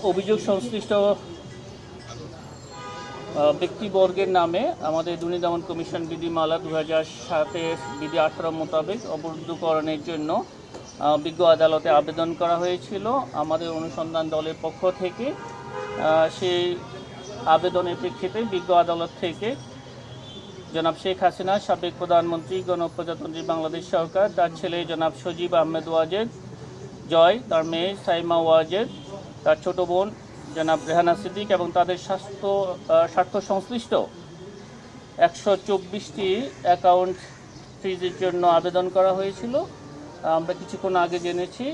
অভিযোগ সংশ্লিষ্ট ব্যক্তিবর্গের নামে আমাদের দুর্নীতি দমন কমিশন বিধিমালা 2007-এর বিধি 18 মোতাবেক অবরুদ্ধকরণের জন্য বিজ্ঞ আদালতে আবেদন করা হয়েছিল আমাদের অনুসন্ধান দলের পক্ষ থেকে। সেই আবেদনের প্রেক্ষিতে বিজ্ঞ আদালত থেকে জনাব শেখ হাসিনা, সাবেক প্রধানমন্ত্রী, গণপ্রজাতন্ত্রী বাংলাদেশ সরকার, তার ছেলে জনাব সজীব আহমেদ ওয়াজেদ জয়, তার মেয়ে সাইমা ওয়াজেদ, তার ছোট বোন জনাব রেহানা সিদ্দিক এবং তাদের স্বার্থ সংশ্লিষ্ট 124টি অ্যাকাউন্ট ফ্রিজের জন্য আবেদন করা হয়েছিল। আমরা কিছুক্ষণ আগে জেনেছি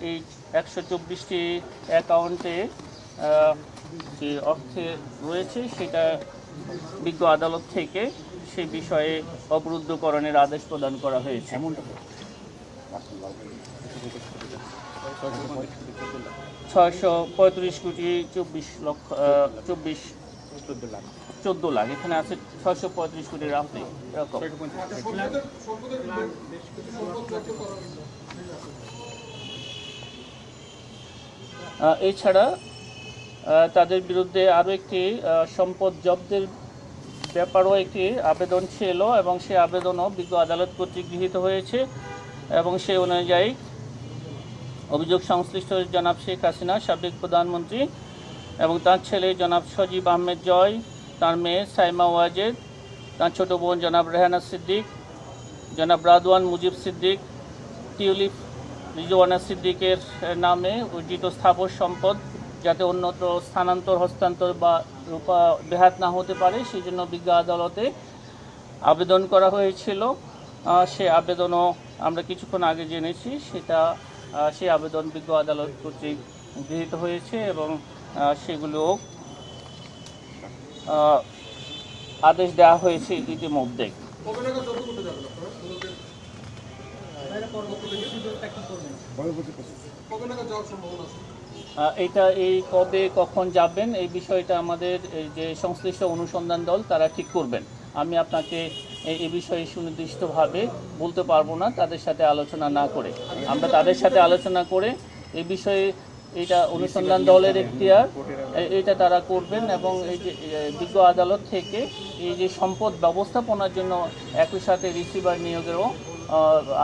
এই 124টি অ্যাকাউন্টে যে অর্থে রয়েছে সেটা বিজ্ঞ আদালত থেকে সেই বিষয়ে অবরুদ্ধকরণের আদেশ প্রদান করা হয়েছে। 635 কোটি 14 লাখ, এখানে আছে 635 কোটি রাফলি এরকম। এছাড়া তাদের বিরুদ্ধে আরও একটি সম্পদ জব্দের ব্যাপারও একটি আবেদন ছিল এবং সেই আবেদনও বিজ্ঞ আদালত কর্তৃক গৃহীত হয়েছে এবং সেই অনুযায়ী অভিযোগ সংশ্লিষ্ট জনাব শেখ হাসিনা, সাবেক প্রধানমন্ত্রী এবং তার ছেলে জনাব সজীব আহমেদ জয়, তার মেয়ে সাইমা ওয়াজেদ, তার ছোট বোন জনাব রেহানা সিদ্দিক, জনাব রাদওয়ান মুজিব সিদ্দিক, টিউলিপ রিজওয়ানা সিদ্দিকের নামে অর্জিত স্থাবর সম্পদ যাতে অন্যত্র স্থানান্তর, হস্তান্তর বা বেহাত না হতে পারে সেই জন্য বিজ্ঞ আদালতে আবেদন করা হয়েছিল। সে আবেদনও আমরা কিছুক্ষণ আগে জেনেছি, সেই আবেদন বিজ্ঞ আদালত কর্তৃক গৃহীত হয়েছে এবং সেগুলো আদেশ দেওয়া হয়েছে ইতিমধ্যে। এই কবে কখন যাবেন এই বিষয়টা আমাদের যে সংশ্লিষ্ট অনুসন্ধান দল তারা ঠিক করবেন। আমি আপনাকে এই বিষয়ে সুনির্দিষ্টভাবে বলতে পারবো না তাদের সাথে আলোচনা না করে। আমরা তাদের সাথে আলোচনা করে এই বিষয়ে এটা অনুসন্ধান দলের এখতিয়ার, এটা তারা করবেন এবং এই যে বিজ্ঞ আদালত থেকে এই যে সম্পদ ব্যবস্থাপনার জন্য একই সাথে রিসিভার নিয়োগেরও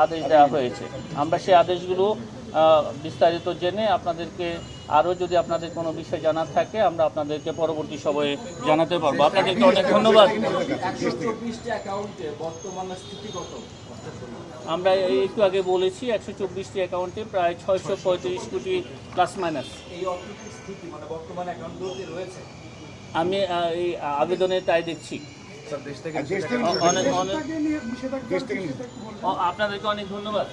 আদেশ দেওয়া হয়েছে। আমরা সেই আদেশগুলো বিস্তারিত জেনে আপনাদেরকে আরও যদি আপনাদের কোনো বিষয় জানার থাকে আমরা আপনাদেরকে পরবর্তী সময়ে জানাতে পারবো। আপনাদেরকে অনেক ধন্যবাদ। আমরা একটু আগে বলেছি 124টি অ্যাকাউন্টে প্রায় 635 কোটি প্লাস মাইনাস। আমি এই আবেদনে তাই দেখছি। আপনাদেরকে অনেক ধন্যবাদ।